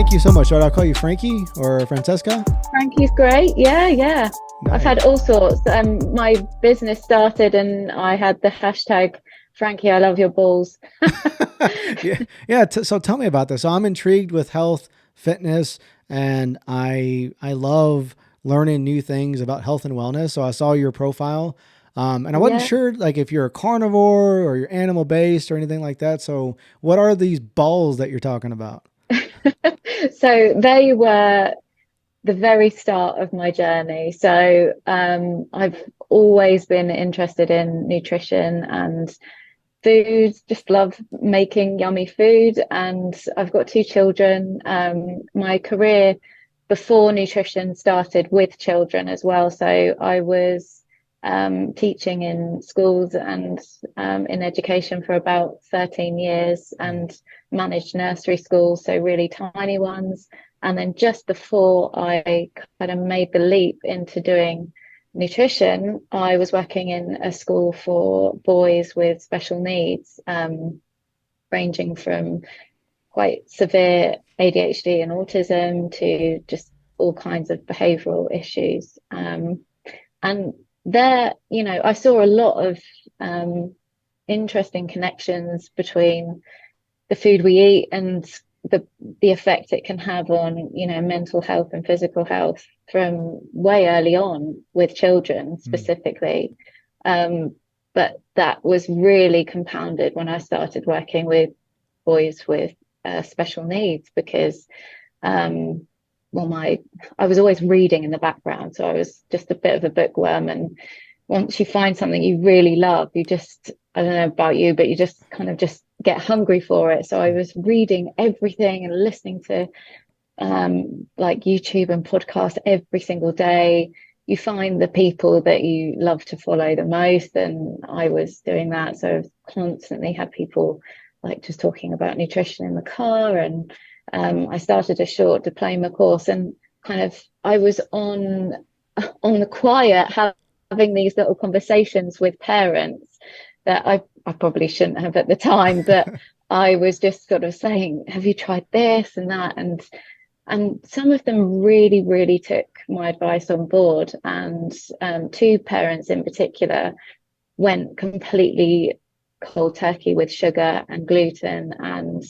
thank you so much. Should I call you Frankie or Francesca? Frankie's great. Yeah, yeah. I've Nice. had all sorts. My business started and I had the hashtag Frankie, I love your balls. Yeah, yeah. So tell me about this. So I'm intrigued with health, fitness, and I love learning new things about health and wellness. So I saw your profile, and I wasn't Yeah. sure like if you're a carnivore or you're animal based or anything like that. So what are these balls that you're talking about? So they were the very start of my journey. So I've always been interested in nutrition and food, just love making yummy food. And I've got two children. My career before nutrition started with children as well. So I was teaching in schools and in education for about 13 years and managed nursery schools, so really tiny ones. And then just before I kind of made the leap into doing nutrition, I was working in a school for boys with special needs, ranging from quite severe ADHD and autism to just all kinds of behavioral issues. And there, I saw a lot of interesting connections between the food we eat and the effect it can have on, mental health and physical health from way early on with children Mm. specifically. But that was really compounded when I started working with boys with special needs because um, well, I was always reading in the background, so I was just a bit of a bookworm. And once you find something you really love, you just, I don't know about you, but you just kind of just get hungry for it. So I was reading everything and listening to like YouTube and podcasts every single day. You find the people that you love to follow the most, and I was doing that. So I've constantly had people like just talking about nutrition in the car, and I started a short diploma course, and kind of I was on the quiet having these little conversations with parents that I probably shouldn't have at the time, but I was just sort of saying, have you tried this and that? And some of them really, really took my advice on board. And two parents in particular went completely cold turkey with sugar and gluten and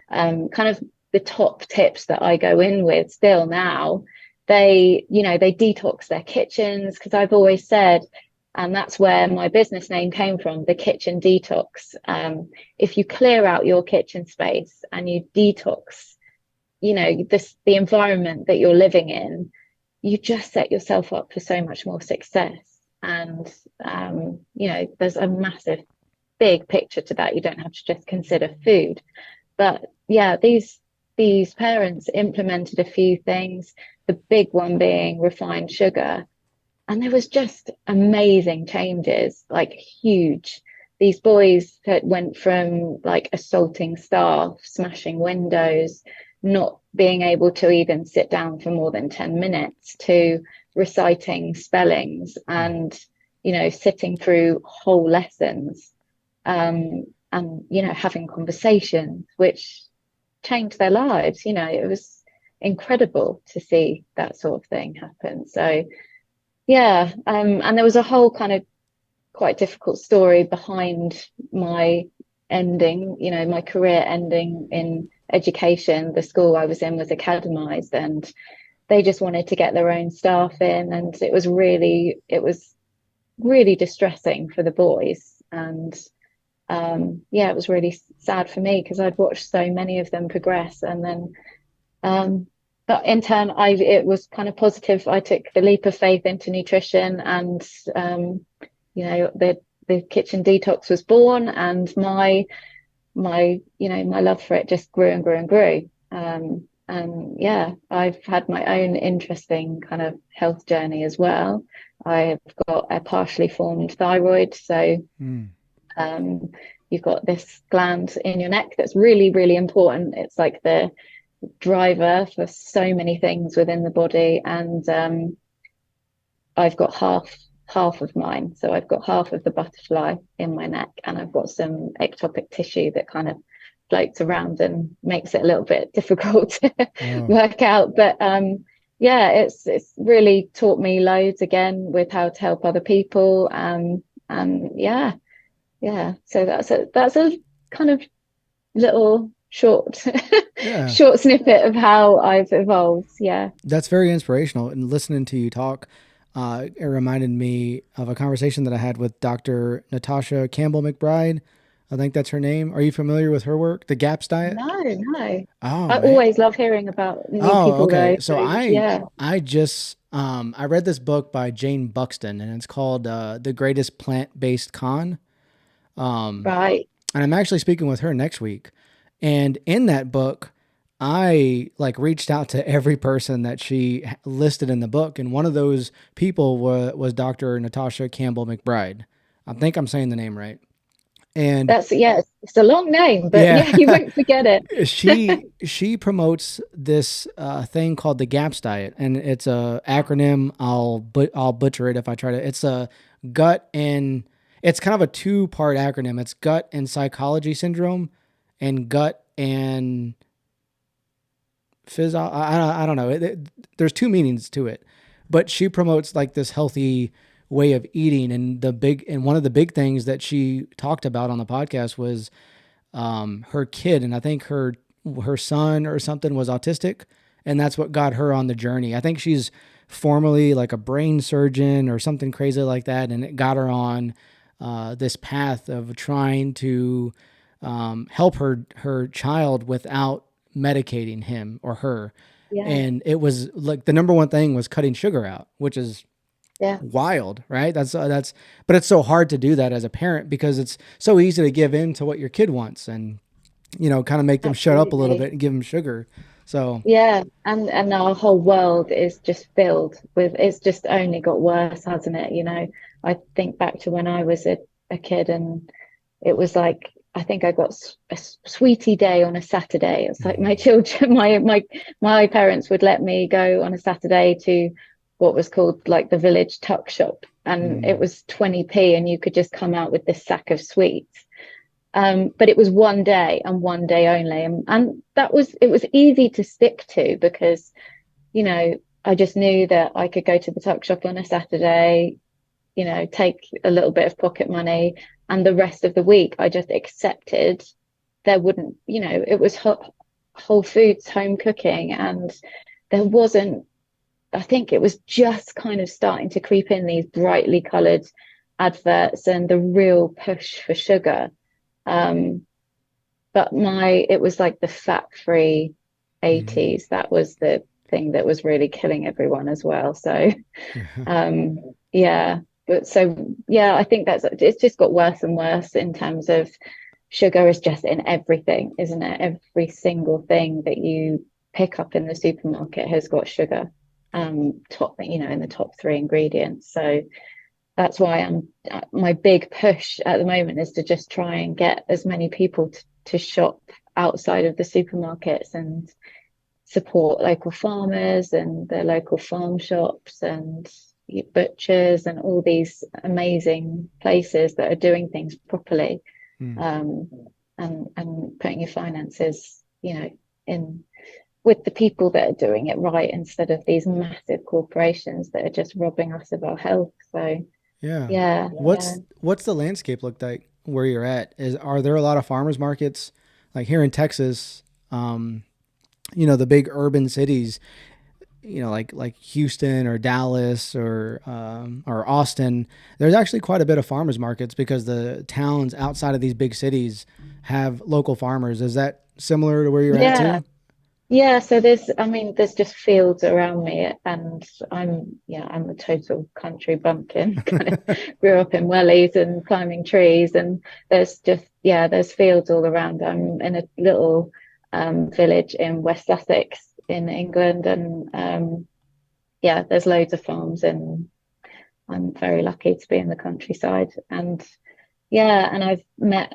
kind of the top tips that I go in with still now. They detox their kitchens because I've always said, and that's where my business name came from, the Kitchen Detox. If you clear out your kitchen space and you detox, the environment that you're living in, you just set yourself up for so much more success. And there's a massive big picture to that. You don't have to just consider food. But yeah, these parents implemented a few things, the big one being refined sugar. And there was just amazing changes, like huge. These boys that went from like assaulting staff, smashing windows, not being able to even sit down for more than 10 minutes to reciting spellings and, sitting through whole lessons, and, having conversations, which changed their lives. It was incredible to see that sort of thing happen. So, yeah. And there was a whole kind of quite difficult story behind my ending, my career ending in education. The school I was in was academized and they just wanted to get their own staff in. And it was really distressing for the boys. And yeah, it was really sad for me because I'd watched so many of them progress. And then but in turn, it was kind of positive. I took the leap of faith into nutrition, and the Kitchen Detox was born, and my love for it just grew and grew and grew. And yeah, I've had my own interesting kind of health journey as well. I've got a partially formed thyroid, so Mm. um, you've got this gland in your neck that's really, really important. It's like the driver for so many things within the body, and I've got half of mine. So I've got half of the butterfly in my neck, and I've got some ectopic tissue that kind of floats around and makes it a little bit difficult to Oh, work out. But yeah, it's really taught me loads again with how to help other people. And yeah. So that's a kind of little short yeah. short snippet of how I've evolved. Yeah. That's very inspirational. And listening to you talk, it reminded me of a conversation that I had with Dr. Natasha Campbell McBride. I think that's her name. Are you familiar with her work, the GAPS diet? No, no. Oh I man. always love hearing about new Oh, people though. okay. So So yeah. I just I read this book by Jane Buxton, and it's called The Greatest Plant-Based Con. Um, Right. and I'm actually speaking with her next week. And in that book, I like reached out to every person that she listed in the book, and one of those people was Dr. Natasha Campbell McBride. I think I'm saying the name right. And That's yeah, it's a long name, but yeah, yeah, you won't forget it. she promotes this thing called the GAPS diet, and it's a acronym. I'll butcher it if I try to. It's a gut and it's kind of a two-part acronym. It's gut and psychology syndrome, and gut and phys. I don't know. There's two meanings to it, but she promotes like this healthy way of eating, and one of the big things that she talked about on the podcast was her kid, and I think her son or something was autistic, and that's what got her on the journey. I think she's formerly like a brain surgeon or something crazy like that, and it got her on this path of trying to help her child without medicating him or her. Yeah, And it was like the number one thing was cutting sugar out, which is yeah, wild, right? But it's so hard to do that as a parent because it's so easy to give in to what your kid wants and kind of make them shut up a little absolutely. bit and give them sugar. So Yeah, and our whole world is just filled with it's just only got worse, hasn't it? I think back to when I was a kid and it was like I think I got a sweetie day on a Saturday. It's like my children, my parents would let me go on a Saturday to what was called like the village tuck shop, and it mm, was 20p, and you could just come out with this sack of sweets. But it was one day and one day only, and it was easy to stick to because I just knew that I could go to the tuck shop on a Saturday, take a little bit of pocket money, and the rest of the week I just accepted there wouldn't, it was whole foods, home cooking, and there wasn't, I think it was just kind of starting to creep in these brightly coloured adverts and the real push for sugar. Um, but it was like the fat-free mm, 80s. That was the thing that was really killing everyone as well. So um, yeah, but so yeah, I think it's just got worse and worse in terms of sugar is just in everything, isn't it? Every single thing that you pick up in the supermarket has got sugar, in the top three ingredients. So that's why my big push at the moment is to just try and get as many people to shop outside of the supermarkets and support local farmers and their local farm shops and butchers and all these amazing places that are doing things properly, mm. um, and putting your finances, in with the people that are doing it right instead of these massive corporations that are just robbing us of our health. So Yeah. yeah, yeah. What's the landscape look like where you're at? Are there a lot of farmers markets like here in Texas? Um, the big urban cities, like Houston or Dallas or Austin. There's actually quite a bit of farmers markets because the towns outside of these big cities have local farmers. Is that similar to where you're at Yeah, too? yeah, so there's just fields around me, and I'm a total country bumpkin. Kind of grew up in wellies and climbing trees, and there's fields all around. I'm in a little village in West Sussex in England, and yeah, there's loads of farms, and I'm very lucky to be in the countryside. And yeah, and I've met,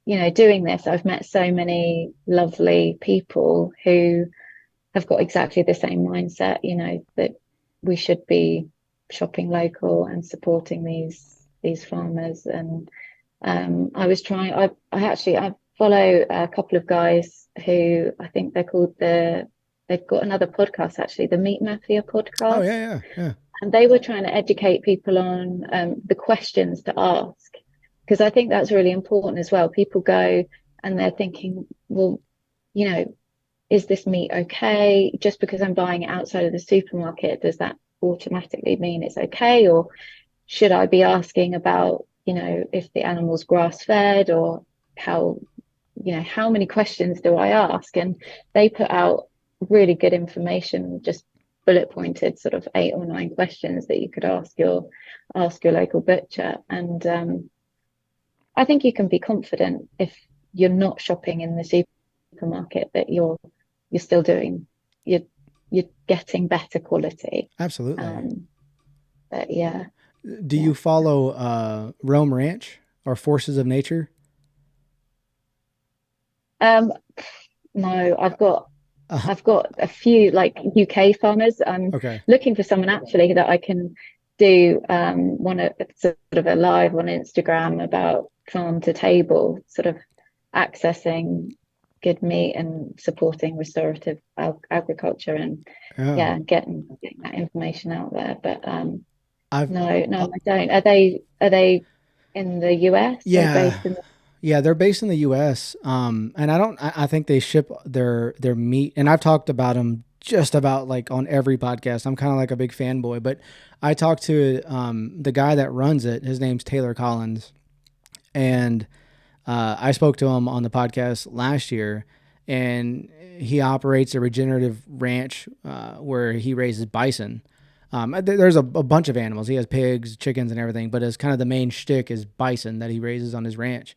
doing this, I've met so many lovely people who have got exactly the same mindset, that we should be shopping local and supporting these farmers. And I was trying. I actually follow a couple of guys who I think they've got another podcast actually, the Meat Mafia Oh podcast. yeah, yeah, And they were trying to educate people on the questions to ask, because I think that's really important as well. People go and they're thinking, well, you know, is this meat okay? Just because I'm buying it outside of the supermarket, does that automatically mean it's okay? Or should I be asking about, if the animal's grass fed, or how, how many questions do I ask? And they put out really good information, just bullet pointed, sort of 8 or 9 questions that you could ask your local butcher. And I think you can be confident if you're not shopping in the supermarket that you're still doing you're getting better quality. absolutely. Um, but yeah, Do yeah. you follow Rome Ranch or Forces of Nature? Um, no, Uh, I've got a few like UK farmers. I'm okay. looking for someone actually that I can do one of sort of a live on Instagram about farm to table, sort of accessing good meat and supporting restorative agriculture, and Yeah. yeah, getting that information out there. But I've no, uh, I don't. Are they in the US or yeah. based in Yeah, they're based in the U.S. And I don't. I think they ship their meat, and I've talked about them just about like on every podcast. I'm kind of like a big fanboy, but I talked to the guy that runs it. His name's Taylor Collins, and I spoke to him on the podcast last year, and he operates a regenerative ranch where he raises bison. There's a bunch of animals. He has pigs, chickens, and everything, but his kind of the main shtick is bison that he raises on his ranch.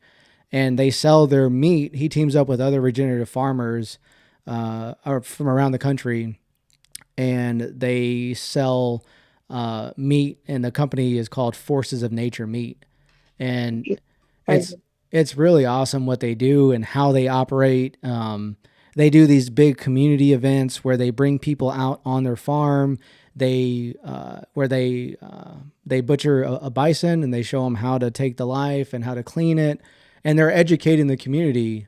And they sell their meat. He teams up with other regenerative farmers from around the country, and they sell meat. And the company is called Forces of Nature Meat, and it's Frozen? it's really awesome what they do and how they operate. They do these big community events where they bring people out on their farm. They butcher a bison and they show them how to take the life and how to clean it, and they're educating the community,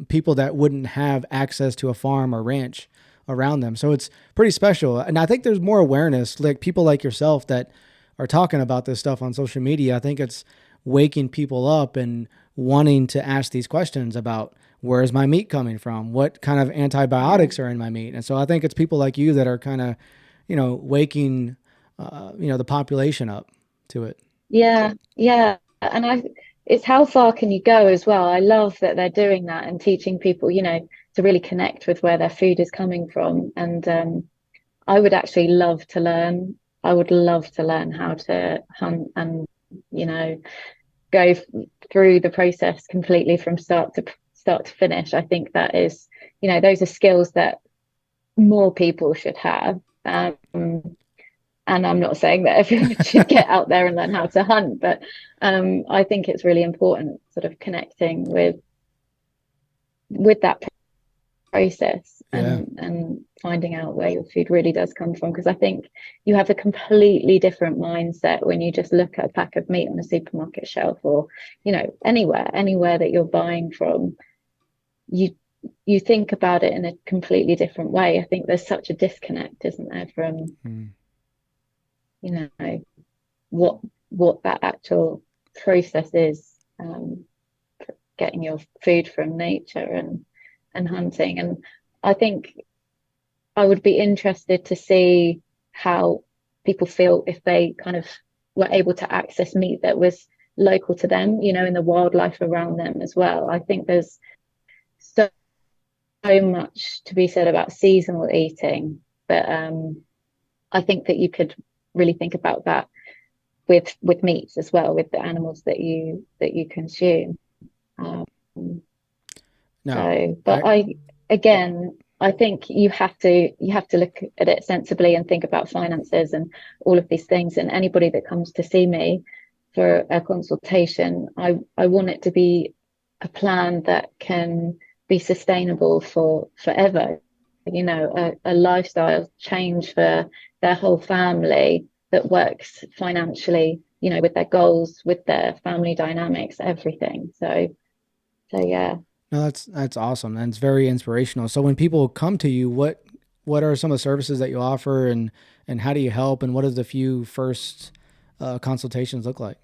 people that wouldn't have access to a farm or ranch around them. So it's pretty special, and I think there's more awareness, like people like yourself that are talking about this stuff on social media. I think it's waking people up and wanting to ask these questions about where's my meat coming from? What kind of Yeah. antibiotics are in my meat? And so I think it's people like you that are kind of, waking, the population up to it. Yeah, yeah. And it's how far can you go as well? I love that they're doing that and teaching people, to really connect with where their food is coming from. And I would actually love to learn. I would love to learn how to hunt and, you know, go through the process completely from start to finish. I think that is, those are skills that more people should have. And I'm not saying that everyone should get out there and learn how to hunt, but I think it's really important, sort of connecting with that process, Yeah. and finding out where your food really does come from. Because I think you have a completely different mindset when you just look at a pack of meat on a supermarket shelf, or anywhere that you're buying from. You you think about it in a completely different way. I think there's such a disconnect, isn't there, from Mm. you know what that actual process is, getting your food from nature and hunting. And I think I would be interested to see how people feel if they kind of were able to access meat that was local to them, in the wildlife around them as well. I think there's so much to be said about seasonal eating, but I think that you could really think about that with meats as well, with the animals that you consume. Um, No, so, but I, I think you have to look at it sensibly and think about finances and all of these things. And anybody that comes to see me for a consultation, I want it to be a plan that can be sustainable for forever. A lifestyle change for their whole family that works financially, with their goals, with their family dynamics, everything. So yeah. No, that's awesome. That's very inspirational. So when people come to you, what are some of the services that you offer, and how do you help, and what does the few first consultations look like?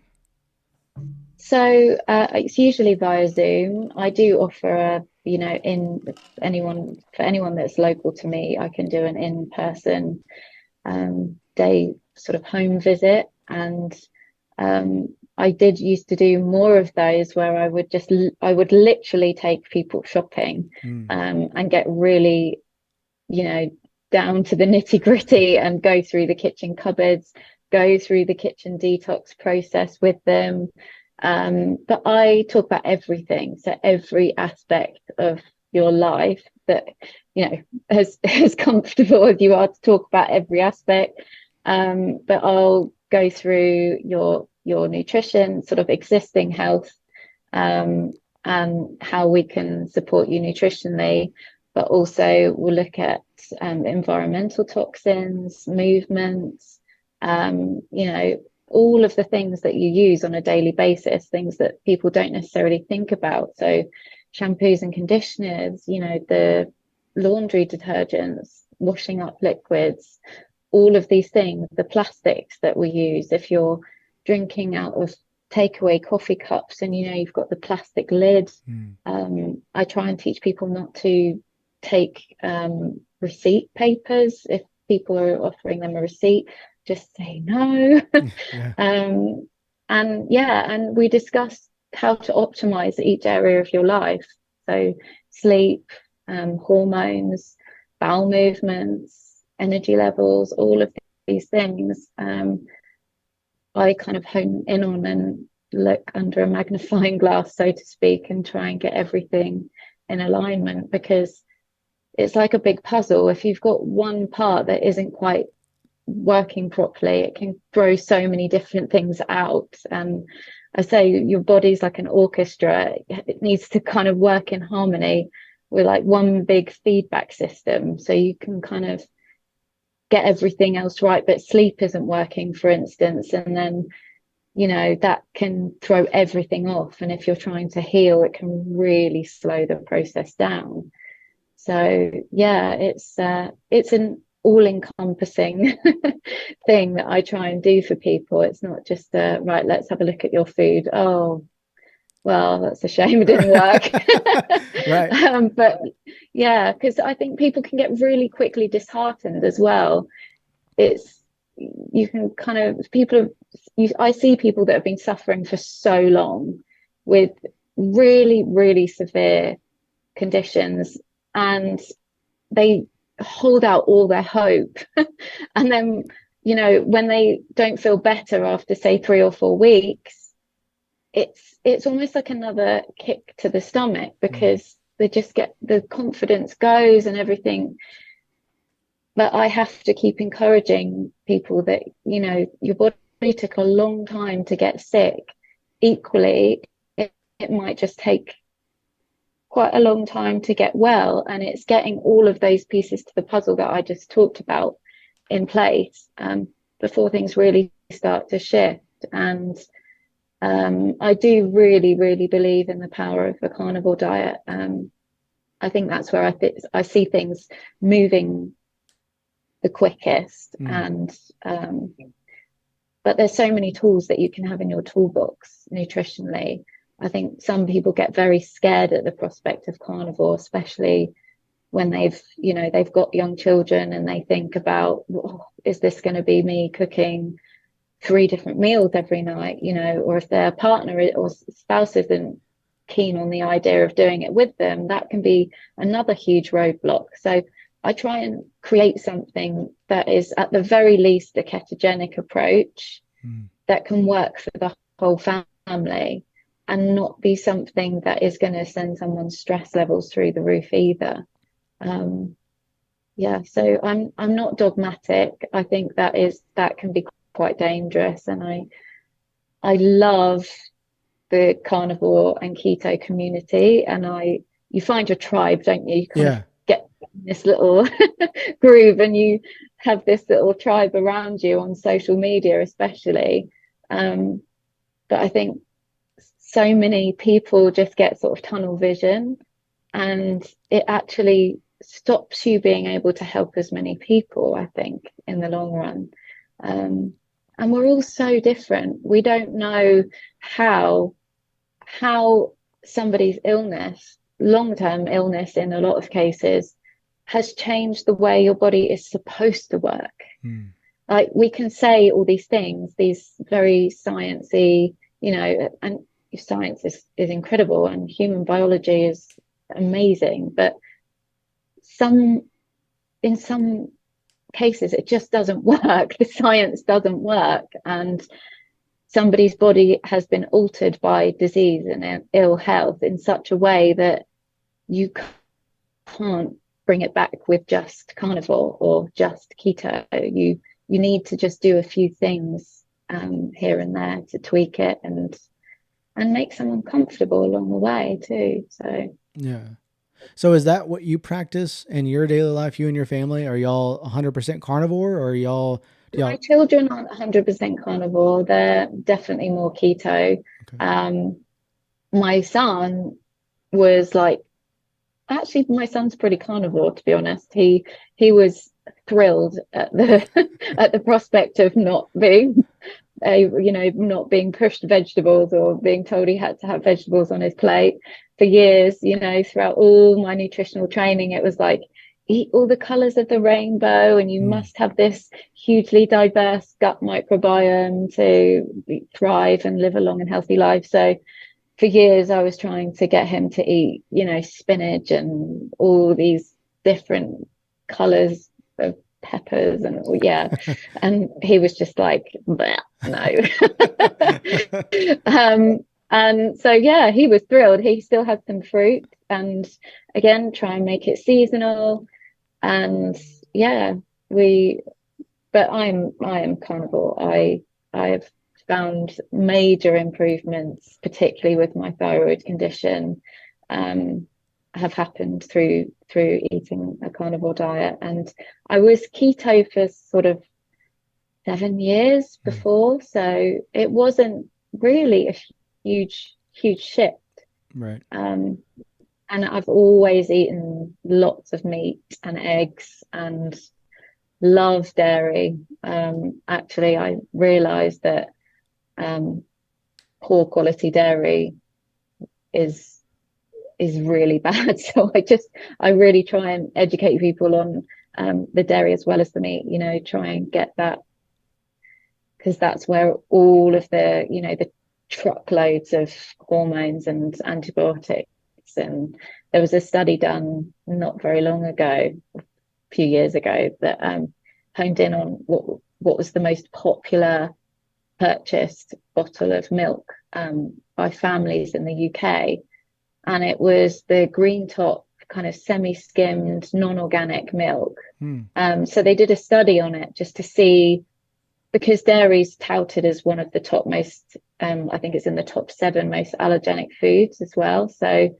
So it's usually via Zoom. I do offer in anyone that's local to me, I can do an in-person day sort of home visit. And I did used to do more of those where I would literally take people shopping Mm. and get really, you know, down to the nitty gritty and go through the kitchen cupboards, go through the kitchen detox process with them. But I talk about everything, so every aspect of your life that, as comfortable as you are to talk about every aspect. But I'll go through your nutrition, sort of existing health, um, and how we can support you nutritionally, but also we'll look at environmental toxins, movements, all of the things that you use on a daily basis, things that people don't necessarily think about. So shampoos and conditioners, the laundry detergents, washing up liquids, all of these things, the plastics that we use. If you're drinking out of takeaway coffee cups and you've got the plastic lid, Mm. I try and teach people not to take receipt papers. If people are offering them a receipt, just say no. Yeah. And we discuss how to optimize each area of your life. So sleep, hormones, bowel movements, energy levels, all of these things. I kind of hone in on and look under a magnifying glass, so to speak, and try and get everything in alignment, because it's like a big puzzle. If you've got one part that isn't quite working properly, it can throw so many different things out. And I say your body's like an orchestra. It needs to kind of work in harmony with like one big feedback system, so you can kind of get everything else right. But sleep isn't working, for instance, and then that can throw everything off. And if you're trying to heal, it can really slow the process down. So yeah, it's an all-encompassing thing that I try and do for people. It's not just right, let's have a look at your food. Oh, well, that's a shame it didn't work. Right. But yeah, because I think people can get really quickly disheartened as well. It's you can kind of I see people that have been suffering for so long with really, really severe conditions, and they hold out all their hope. And then, when they don't feel better after, say, 3 or 4 weeks, it's almost like another kick to the stomach, Mm. because they just get the confidence goes and everything. But I have to keep encouraging people that, your body took a long time to get sick. Equally, it might just take quite a long time to get well, and it's getting all of those pieces to the puzzle that I just talked about in place before things really start to shift. And I do really, really believe in the power of a carnivore diet. I think that's where I see things moving the quickest. Mm. And but there's so many tools that you can have in your toolbox nutritionally. I think some people get very scared at the prospect of carnivore, especially when they've got young children, and they think about, oh, is this going to be me cooking 3 different meals every night, or if their partner or spouse isn't keen on the idea of doing it with them, that can be another huge roadblock. So I try and create something that is at the very least a ketogenic approach Mm. that can work for the whole family, and not be something that is going to send someone's stress levels through the roof either. Um, yeah, so I'm not dogmatic. I think that can be quite dangerous, and I love the carnivore and keto community, and you find your tribe, don't you? You kind of Yeah. get this little groove, and you have this little tribe around you on social media, especially. But I think so many people just get sort of tunnel vision, and it actually stops you being able to help as many people, I think, in the long run. Um, and we're all so different. We don't know how how somebody's illness, long-term illness in a lot of cases, has changed the way your body is supposed to work. Mm. Like we can say all these things, these very sciencey, and science is incredible and human biology is amazing, but some in some cases it just doesn't work. The science doesn't work, and somebody's body has been altered by disease and ill health in such a way that you can't bring it back with just carnivore or just keto. You need to just do a few things here and there to tweak it and make someone comfortable along the way too. So Yeah. So is that what you practice in your daily life, you and your family? Are y'all 100% carnivore, or do my y'all? children aren't 100% carnivore. They're definitely more keto. Okay. Um, my son was like, actually, my son's pretty carnivore, to be honest. He was thrilled at the at the prospect of not being not being pushed vegetables or being told he had to have vegetables on his plate for years. Throughout all my nutritional training, it was like, eat all the colors of the rainbow and you Mm. must have this hugely diverse gut microbiome to thrive and live a long and healthy life. So for years I was trying to get him to eat, spinach and all these different colors of peppers and yeah. And he was just like, no. And so yeah, he was thrilled. He still had some fruit and again try and make it seasonal. And yeah, we but I am carnivore. I have found major improvements, particularly with my thyroid condition, um, have happened through eating a carnivore diet. And I was keto for sort of 7 years Mm. before, so it wasn't really a huge shift. Right. Um, and I've always eaten lots of meat and eggs and love dairy. Actually, I realized that um, poor quality dairy is is really bad. So I really try and educate people on the dairy as well as the meat. Try and get that because that's where all of the truckloads of hormones and antibiotics. And there was a study done not very long ago, a few years ago, that honed in on what was the most popular purchased bottle of milk by families in the UK, and it was the green top kind of semi-skimmed non-organic milk. Mm. So they did a study on it just to see, because dairy's touted as one of the top most, I think it's in the top 7 most allergenic foods as well. So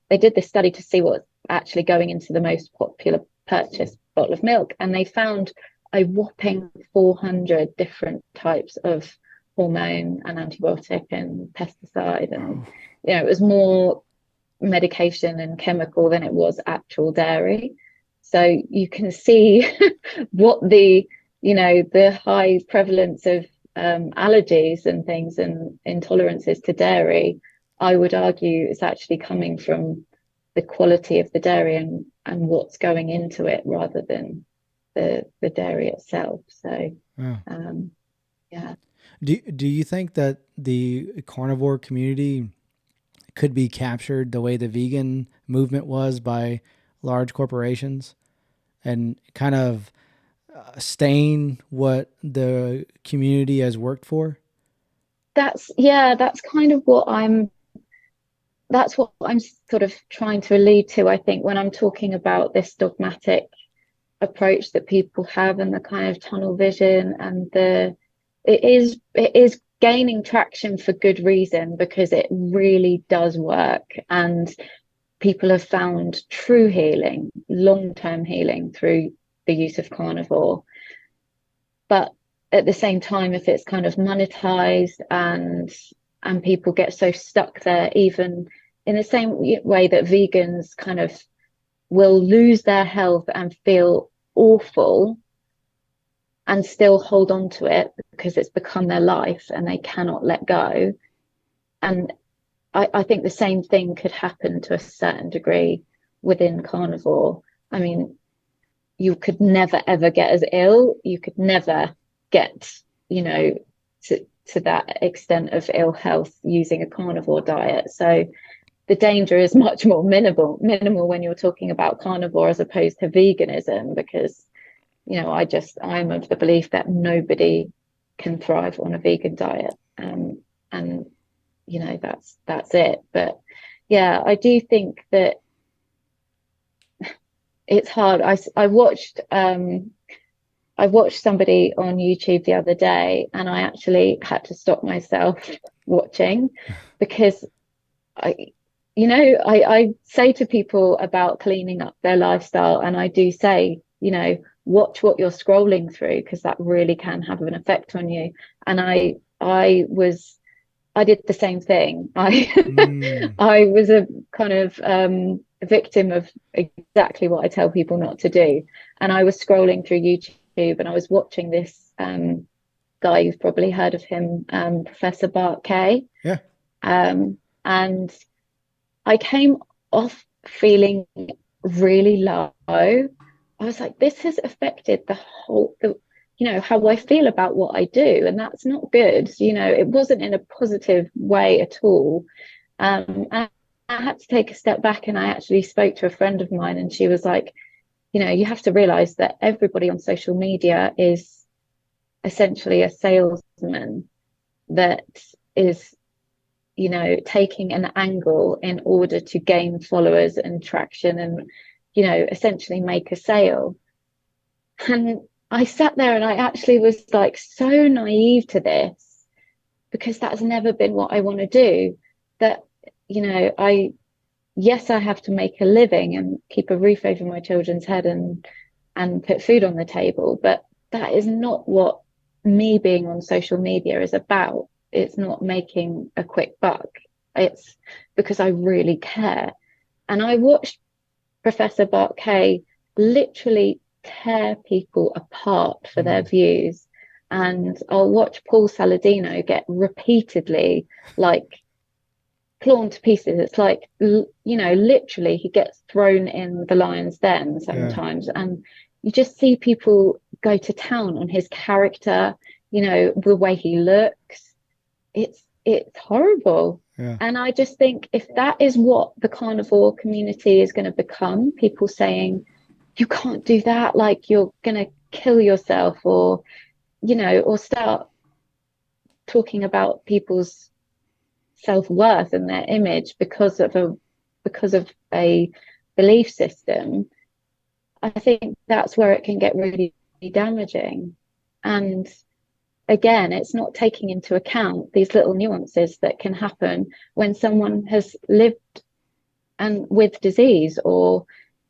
they did this study to see what's actually going into the most popular purchased bottle of milk, and they found a whopping 400 different types of hormone and antibiotic and pesticide, and Oh. it was more medication and chemical than it was actual dairy. So you can see what the high prevalence of allergies and things and intolerances to dairy, I would argue, is actually coming from the quality of the dairy and what's going into it rather than the dairy itself. So Oh. yeah. Do you think that the carnivore community could be captured the way the vegan movement was by large corporations and kind of stain what the community has worked for? That's kind of what I'm sort of trying to allude to, I think, when I'm talking about this dogmatic approach that people have and the kind of tunnel vision, and it is gaining traction for good reason, because it really does work, and people have found true healing, long-term healing through the use of carnivore. But at the same time, if it's kind of monetized and people get so stuck there, even in the same way that vegans kind of will lose their health and feel awful and still hold on to it because it's become their life and they cannot let go. And I think the same thing could happen to a certain degree within carnivore. I mean, you could never ever get as ill. You could never get, you know, to that extent of ill health using a carnivore diet. So the danger is much more minimal when you're talking about carnivore as opposed to veganism, because, you know, I'm of the belief that nobody can thrive on a vegan diet. And you know, that's it. But yeah, I do think that it's hard. I watched somebody on YouTube the other day, and I actually had to stop myself watching, because I, you know, I say to people about cleaning up their lifestyle, and I do say, you know, watch what you're scrolling through, because that really can have an effect on you. And I did the same thing. I was a kind of a victim of exactly what I tell people not to do. And I was scrolling through YouTube and I was watching this guy, you've probably heard of him, Professor Bart Kay. Yeah. And I came off feeling really low. I was like, this has affected you know, how I feel about what I do, and that's not good. You know, it wasn't in a positive way at all. And I had to take a step back, and I actually spoke to a friend of mine, and she was like, you know, you have to realize that everybody on social media is essentially a salesman that is, you know, taking an angle in order to gain followers and traction and, you know, essentially make a sale. And I sat there and I actually was like so naive to this, because that's never been what I want to do. That, you know, yes, I have to make a living and keep a roof over my children's head and put food on the table, but that is not what me being on social media is about. It's not making a quick buck. It's because I really care. And I watched Professor Bart Kay literally tear people apart for their views. And I'll watch Paul Saladino get repeatedly like torn to pieces. It's like, you know, literally he gets thrown in the lion's den sometimes. Yeah. And you just see people go to town on his character, you know, the way he looks. It's horrible. Yeah. And I just think if that is what the carnivore community is going to become, people saying, you can't do that, like you're going to kill yourself, or, you know, or start talking about people's self-worth and their image because of a belief system, I think that's where it can get really damaging. And again, it's not taking into account these little nuances that can happen when someone has lived and with disease, or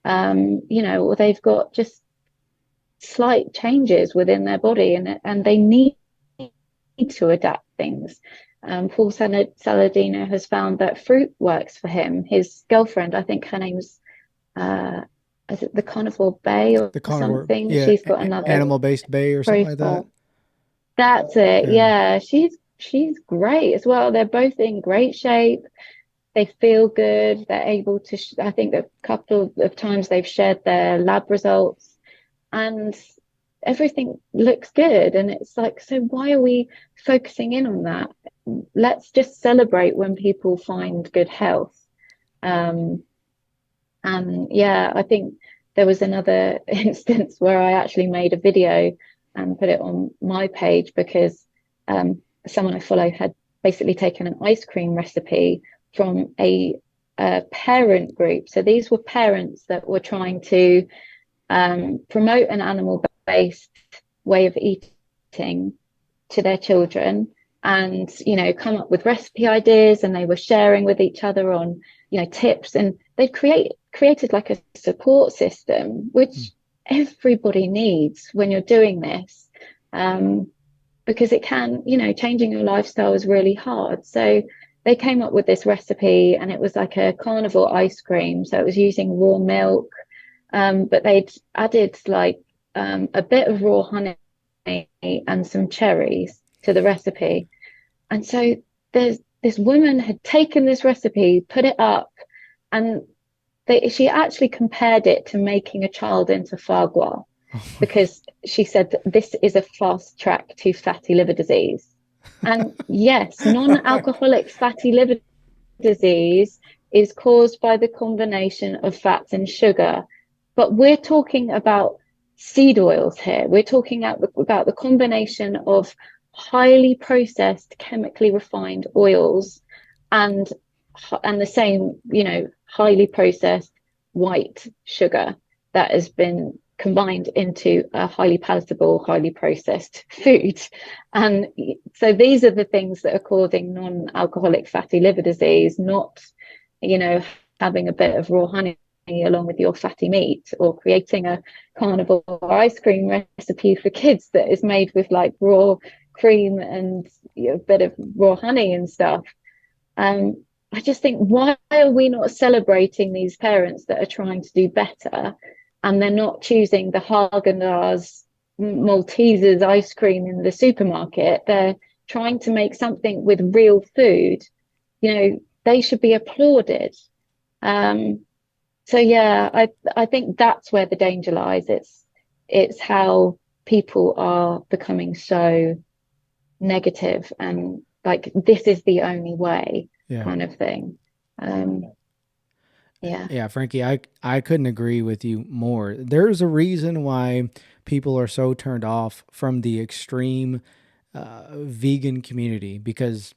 you know, or they've got just slight changes within their body, and they need to adapt things. Paul Saladino has found that fruit works for him. His girlfriend, I think her name's is it the Carnivore Bay or something? Yeah, she's got another animal-based bay or something like that. That's it. Yeah, she's great as well. They're both in great shape. They feel good. They're able to. I think a couple of times they've shared their lab results, and everything looks good. And it's like, so why are we focusing in on that? Let's just celebrate when people find good health. And yeah, I think there was another instance where I actually made a video and put it on my page, because someone I follow had basically taken an ice cream recipe from a parent group. So these were parents that were trying to promote an animal-based way of eating to their children, and, you know, come up with recipe ideas, and they were sharing with each other on, you know, tips, and they'd created like a support system, which everybody needs when you're doing this, because it can, you know, changing your lifestyle is really hard. So they came up with this recipe, and it was like a carnivore ice cream. So it was using raw milk, but they'd added like a bit of raw honey and some cherries to the recipe. And so this woman had taken this recipe, put it up, and she actually compared it to making a child into foie gras, because she said that this is a fast track to fatty liver disease. And yes, non-alcoholic fatty liver disease is caused by the combination of fats and sugar. But we're talking about seed oils here. We're talking about the combination of highly processed, chemically refined oils and the same, highly processed white sugar that has been combined into a highly palatable, highly processed food. And so these are the things that are causing non-alcoholic fatty liver disease, not, having a bit of raw honey along with your fatty meat, or creating a carnivore ice cream recipe for kids that is made with like raw cream and a bit of raw honey and stuff. I just think, why are we not celebrating these parents that are trying to do better, and they're not choosing the Haagen-Dazs Maltesers ice cream in the supermarket? They're trying to make something with real food. They should be applauded. So yeah, I think that's where the danger lies. It's how people are becoming so negative and like, this is the only way, kind of thing. Yeah, Frankie, I couldn't agree with you more. There's a reason why people are so turned off from the extreme vegan community, because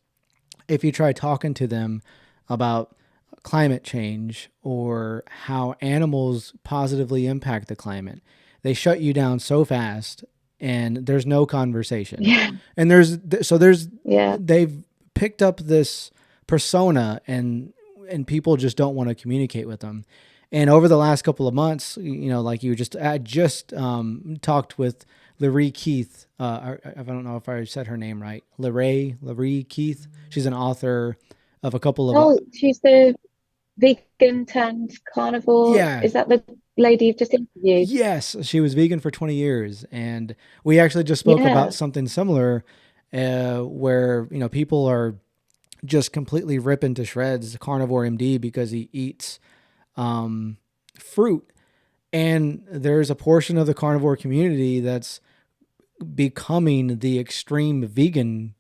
if you try talking to them about climate change or how animals positively impact the climate, they shut you down so fast, and there's no conversation. Yeah. And they've picked up this persona, and people just don't want to communicate with them. And over the last couple of months, like I just talked with Larry Keith. I don't know if I said her name right. Larry Keith. She's an author of a couple of. Oh, she's the vegan turned carnivore. Yeah. Is that the lady you've just interviewed? Yes, she was vegan for 20 years, and we actually just spoke about something similar, where people are just completely ripping to shreds Carnivore MD because he eats fruit. And there's a portion of the carnivore community that's becoming the extreme vegan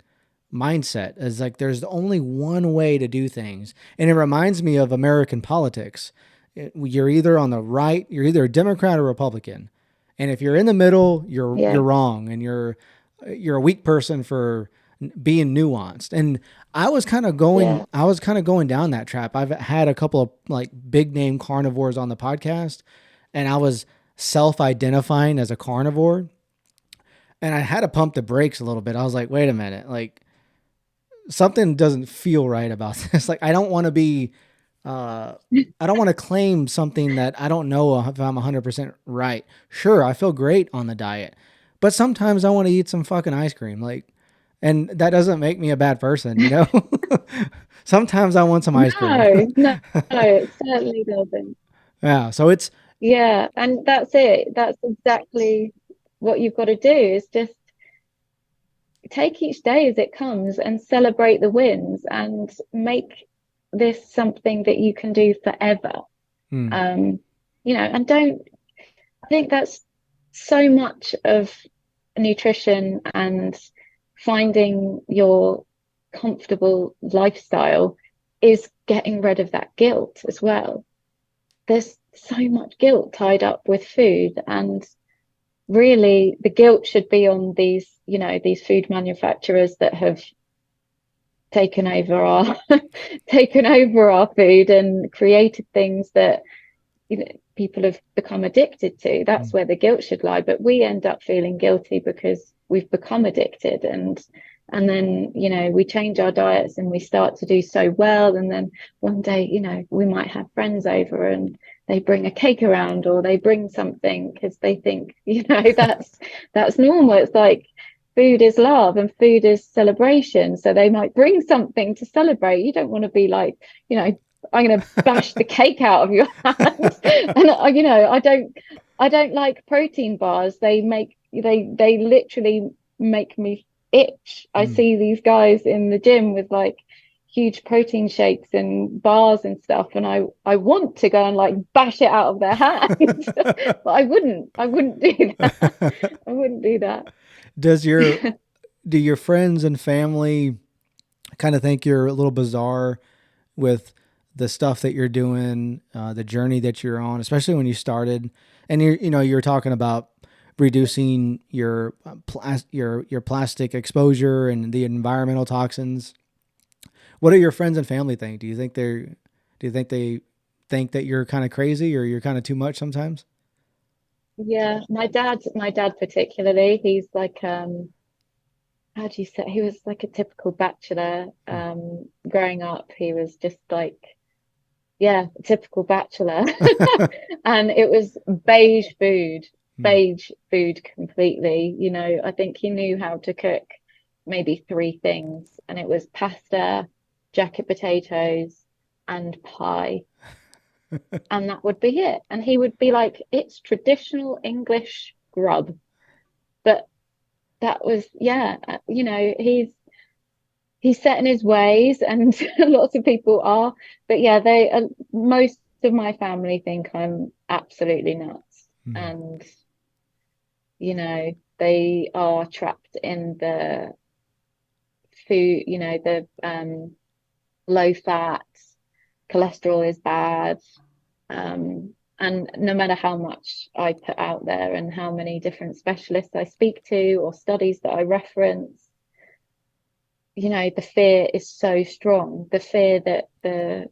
mindset, as like there's only one way to do things. And it reminds me of American politics. You're either on the right, you're either a Democrat or Republican. And if you're in the middle, you're wrong, and you're a weak person for being nuanced. And I was kind of going down that trap. I've had a couple of like big name carnivores on the podcast, and I was self-identifying as a carnivore, and I had to pump the brakes a little bit. I was like, wait a minute, like something doesn't feel right about this. Like, I don't want to be, I don't want to claim something that I don't know if I'm 100% right. Sure, I feel great on the diet, but sometimes I want to eat some fucking ice cream. Like, and that doesn't make me a bad person, Sometimes I want some ice cream. No, it certainly doesn't. Yeah, so it's... Yeah, and that's it. That's exactly what you've got to do, is just take each day as it comes and celebrate the wins, and make this something that you can do forever. And I think that's so much of nutrition and finding your comfortable lifestyle is getting rid of that guilt as well. There's so much guilt tied up with food, and really the guilt should be on these food manufacturers that have taken over our food and created things that people have become addicted to. That's where the guilt should lie, but we end up feeling guilty because we've become addicted, and then we change our diets and we start to do so well, and then one day we might have friends over and they bring a cake around, or they bring something because they think that's normal. It's like food is love and food is celebration. So they might bring something to celebrate. You don't want to be like, you know, I'm going to bash the cake out of your hand. And you know, I don't like protein bars. They literally make me itch. I Mm. see these guys in the gym with like huge protein shakes and bars and stuff, and I want to go and like bash it out of their hands, but I wouldn't do that. I wouldn't do that. Does your do your friends and family kind of think you're a little bizarre with the stuff that you're doing, the journey that you're on, especially when you started, and you're talking about reducing your your plastic exposure and the environmental toxins. What do your friends and family think? Do you think they think that you're kind of crazy or you're kind of too much sometimes? Yeah, my dad particularly, he's like how do you say, he was like a typical bachelor. Growing up, he was just like, yeah, typical bachelor. And it was beige food completely. You know, I think he knew how to cook maybe three things, and it was pasta, jacket potatoes, and pie. And that would be it. And he would be like, it's traditional English grub. But that was, yeah, you know, he's set in his ways, and lots of people are. But yeah, most of my family think I'm absolutely nuts. Hmm. And, you know, they are trapped in the food, you know, the low fat, cholesterol is bad. And no matter how much I put out there and how many different specialists I speak to or studies that I reference, you know, the fear is so strong. The fear that the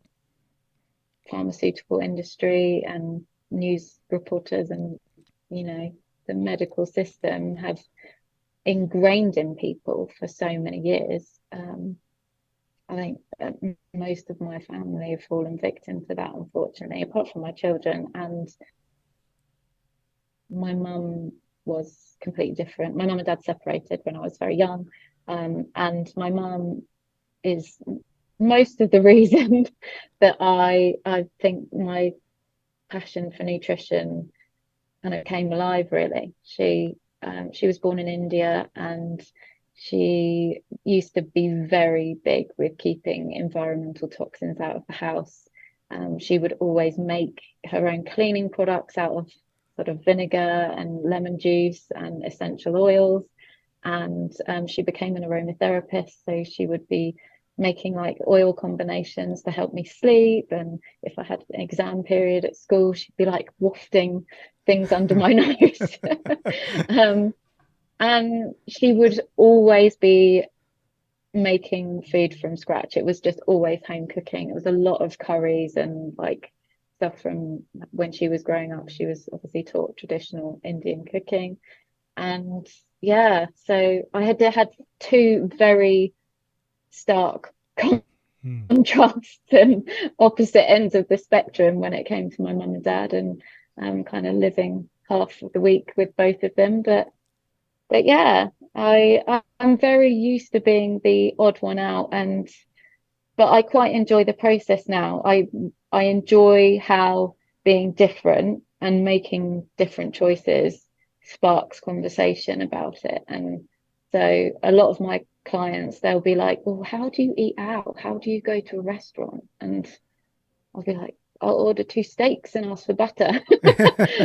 pharmaceutical industry and news reporters and, you know, the medical system have ingrained in people for so many years. I think most of my family have fallen victim to that, unfortunately, apart from my children. And my mum was completely different. My mum and dad separated when I was very young. And my mum is most of the reason that I think my passion for nutrition kind of came alive, really. She was born in India, and she used to be very big with keeping environmental toxins out of the house. She would always make her own cleaning products out of sort of vinegar and lemon juice and essential oils. And she became an aromatherapist, so she would be making like oil combinations to help me sleep. And if I had an exam period at school, she'd be like wafting things under my nose. um, and she would always be making food from scratch. It was just always home cooking. It was a lot of curries and like stuff from when she was growing up. She was obviously taught traditional Indian cooking. And yeah, so I had two very stark Hmm. contrasts and opposite ends of the spectrum when it came to my mum and dad, and kind of living half of the week with both of them. But yeah, I'm very used to being the odd one out, and but I quite enjoy the process now. I enjoy how being different and making different choices sparks conversation about it. And so a lot of my clients, they'll be like, well, how do you eat out? How do you go to a restaurant? And I'll be like, I'll order two steaks and ask for butter.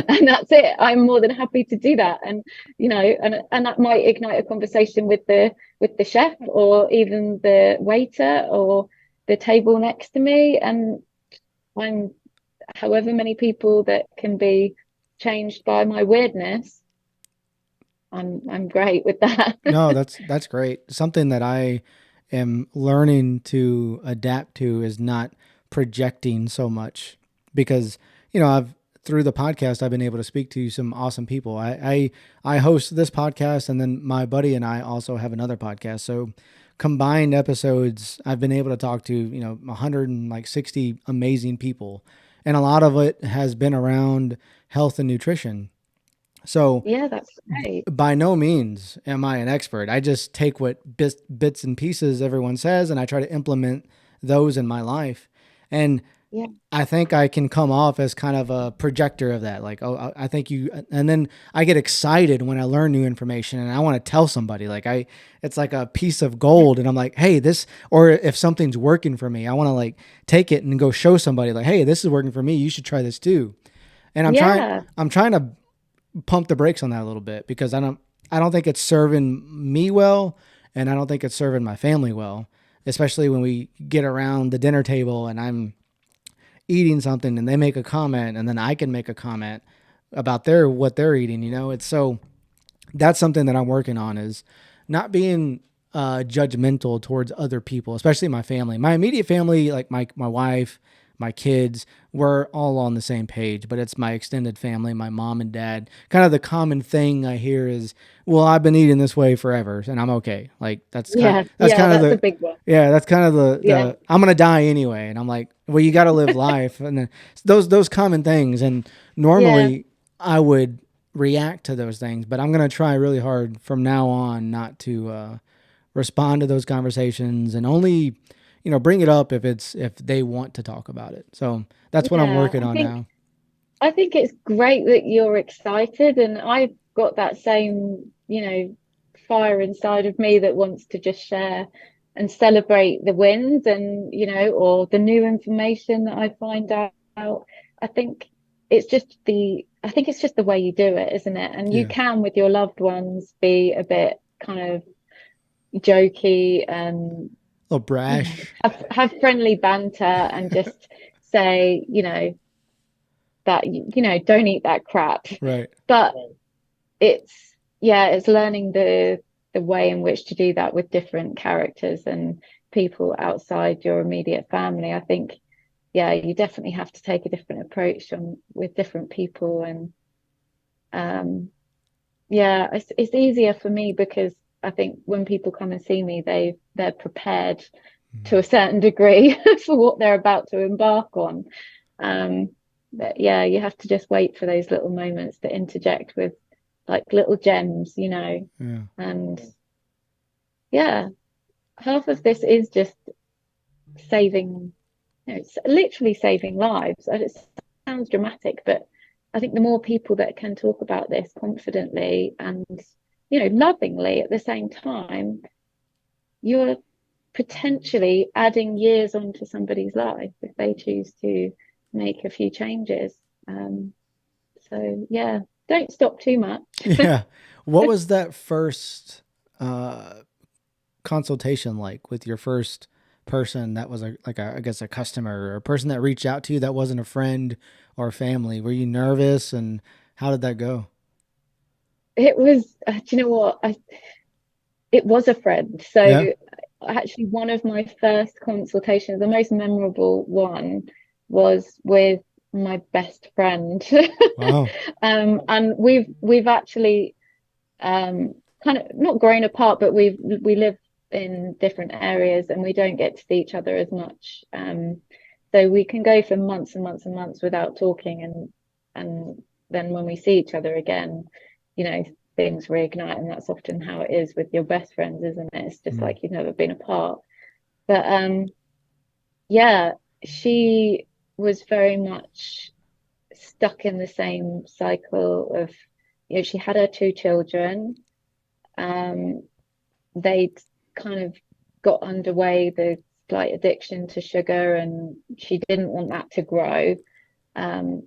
And that's it. I'm more than happy to do that. And you know, and that might ignite a conversation with the chef or even the waiter or the table next to me. And I'm however many people that can be changed by my weirdness. I'm great with that. No, that's great. Something that I am learning to adapt to is not projecting so much because I've through the podcast I've been able to speak to some awesome people. I host this podcast and then my buddy and I also have another podcast. So combined episodes I've been able to talk to 160 amazing people, and a lot of it has been around health and nutrition. So Yeah, that's great. by no means am I an expert. I just take what bits and pieces everyone says and I try to implement those in my life. And Yeah. I think I can come off as kind of a projector of that. Like, oh, I think you, and then I get excited when I learn new information and I want to tell somebody. It's like a piece of gold, and I'm like, hey, this, or if something's working for me, I want to like take it and go show somebody, like, hey, this is working for me. You should try this too. And Yeah. I'm trying to pump the brakes on that a little bit because I don't think it's serving me well, and I don't think it's serving my family well, especially when we get around the dinner table and I'm eating something and they make a comment and then I can make a comment about what they're eating. It's so that's something that I'm working on is not being judgmental towards other people, especially my family. My immediate family, like my wife, my kids, we're all on the same page, but it's my extended family, my mom and dad. Kind of the common thing I hear is, well, I've been eating this way forever and I'm okay. Like Yeah. that's Yeah, kind of that's a the big one. yeah, that's kind of Yeah. the I'm gonna die anyway, and I'm like, well, you got to live life, and then those common things, and Yeah. normally I would react to those things, but I'm gonna try really hard from now on not to respond to those conversations and only bring it up if they want to talk about it. So that's what I'm Yeah. working on now. I think it's great that you're excited, and I've got that same, fire inside of me that wants to just share and celebrate the wins and, or the new information that I find out. I think I think it's just the way you do it, isn't it? And you Yeah, can, with your loved ones, be a bit kind of jokey and, a little brash, have friendly banter and just say, that don't eat that crap, right? but it's learning the way in which to do that with different characters and people outside your immediate family. I think, yeah, you definitely have to take a different approach on with different people. And yeah, it's easier for me because I think when people come and see me, they're prepared to a certain degree for what they're about to embark on. Um, but yeah, you have to just wait for those little moments to interject with like little gems. Yeah, And yeah, half of this is just saving, it's literally saving lives. And it sounds dramatic, but I think the more people that can talk about this confidently and, lovingly at the same time, you're potentially adding years onto somebody's life if they choose to make a few changes. Um, so yeah, don't stop too much. yeah. What was that first uh, consultation like with your first person that was I guess a customer or a person that reached out to you that wasn't a friend or family? Were you nervous, and how did that go? It was, do you know what? It was a friend. Yeah. So actually, one of my first consultations, the most memorable one, was with my best friend. Wow. And we've actually kind of not grown apart, but we live in different areas and we don't get to see each other as much. So we can go for months and months and months without talking, and then when we see each other again, you know, things reignite, and that's often how it is with your best friends, isn't it? It's just Mm. like you've never been apart. But yeah, she was very much stuck in the same cycle of, she had her two children. Um, they'd kind of got underway the slight addiction to sugar, and she didn't want that to grow. Um,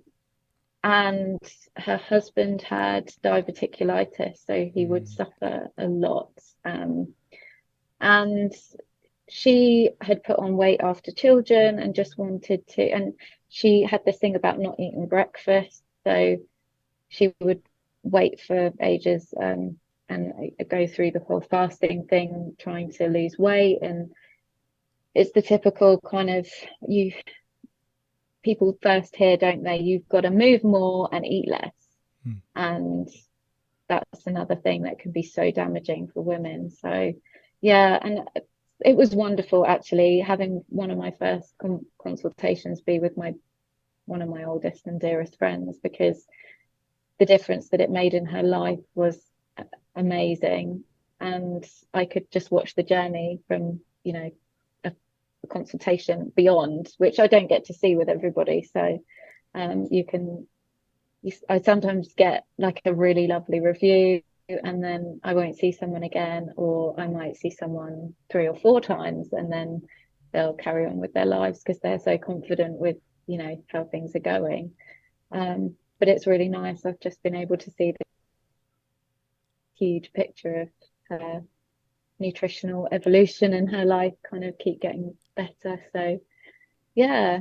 and her husband had diverticulitis, so he would Mm. suffer a lot. And she had put on weight after children and just wanted to, and she had this thing about not eating breakfast. So she would wait for ages and go through the whole fasting thing, trying to lose weight. And it's the typical kind of, you people first hear, don't they? You've got to move more and eat less. Mm. And that's another thing that can be so damaging for women. So yeah, and it was wonderful actually having one of my first consultations be with my one of my oldest and dearest friends, because the difference that it made in her life was amazing. And I could just watch the journey from, a consultation beyond, which I don't get to see with everybody. So I sometimes get like a really lovely review, and then I won't see someone again, or I might see someone 3 or 4 times, and then they'll carry on with their lives because they're so confident with, how things are going. But it's really nice. I've just been able to see the huge picture of her nutritional evolution and her life kind of keep getting better. So yeah.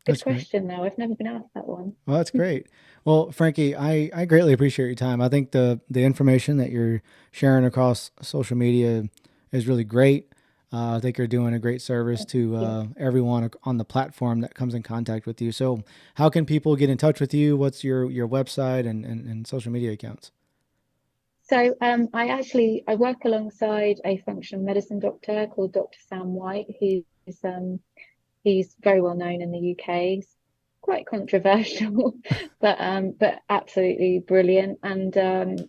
Good question though. I've never been asked that one. Well, that's great. Well, Frankie, I greatly appreciate your time. I think the information that you're sharing across social media is really great. I think you're doing a great service to everyone on the platform that comes in contact with you. So how can people get in touch with you? What's your website and social media accounts? So I work alongside a functional medicine doctor called Dr. Sam White, he's very well known in the UK. He's quite controversial, but absolutely brilliant. And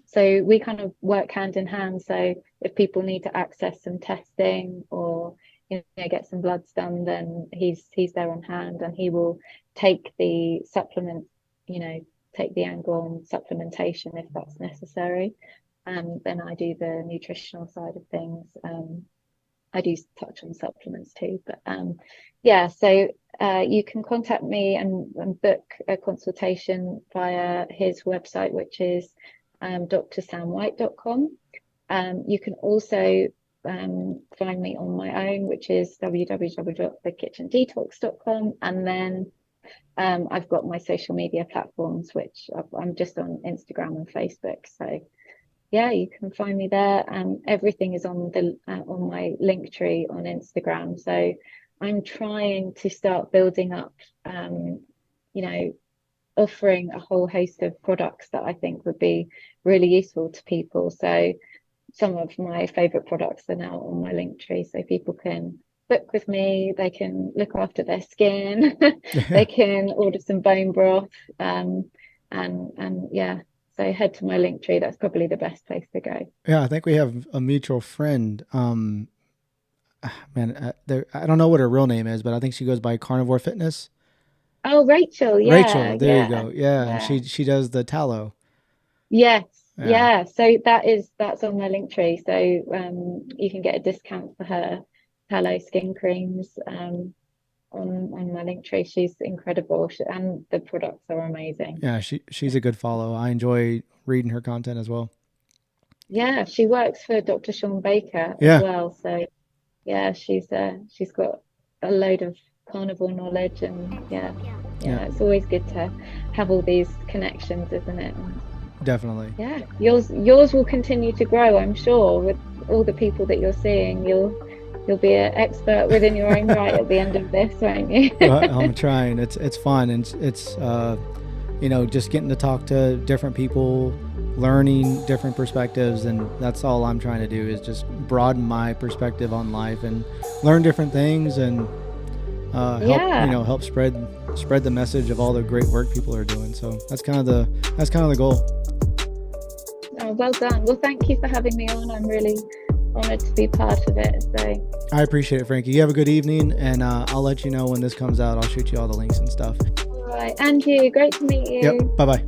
so we kind of work hand in hand. So if people need to access some testing or get some bloods done, then he's there on hand, and he will take the supplement, take the angle on supplementation if that's necessary. And then I do the nutritional side of things. I do touch on supplements too, but so you can contact me and book a consultation via his website, which is drsamwhite.com. You can also find me on my own, which is www.thekitchendetox.com. And then I've got my social media platforms, which I'm just on Instagram and Facebook. So yeah, you can find me there. Everything is on my link tree on Instagram. So I'm trying to start building up, offering a whole host of products that I think would be really useful to people. So some of my favorite products are now on my link tree, so people can book with me. They can look after their skin. They can order some bone broth, and yeah. So head to my link tree. That's probably the best place to go. Yeah, I think we have a mutual friend. I don't know what her real name is, but I think she goes by Carnivore Fitness. Oh, Rachel. Yeah. Rachel, there you go. Yeah, and she does the tallow. Yes. Yeah. So that's on my link tree. So you can get a discount for her tallow skin creams on my link tree. She's incredible, and the products are amazing. Yeah, she's a good follow. I enjoy reading her content as well. Yeah, she works for Dr. Sean Baker as well. So yeah, she's got a load of carnivore knowledge, and yeah, it's always good to have all these connections, isn't it? Definitely. Yeah, yours will continue to grow, I'm sure, with all the people that you're seeing. You'll be an expert within your own right at the end of this, won't you? Well, I'm trying. It's fun, and it's just getting to talk to different people, learning different perspectives, and that's all I'm trying to do is just broaden my perspective on life and learn different things and help spread the message of all the great work people are doing. So that's kind of the goal. Oh, well done. Well, thank you for having me on. I'm really honored to be part of it. So I appreciate it, Frankie. You have a good evening, and I'll let you know when this comes out. I'll shoot you all the links and stuff. All right, and you. Great to meet you. Yep. Bye-bye.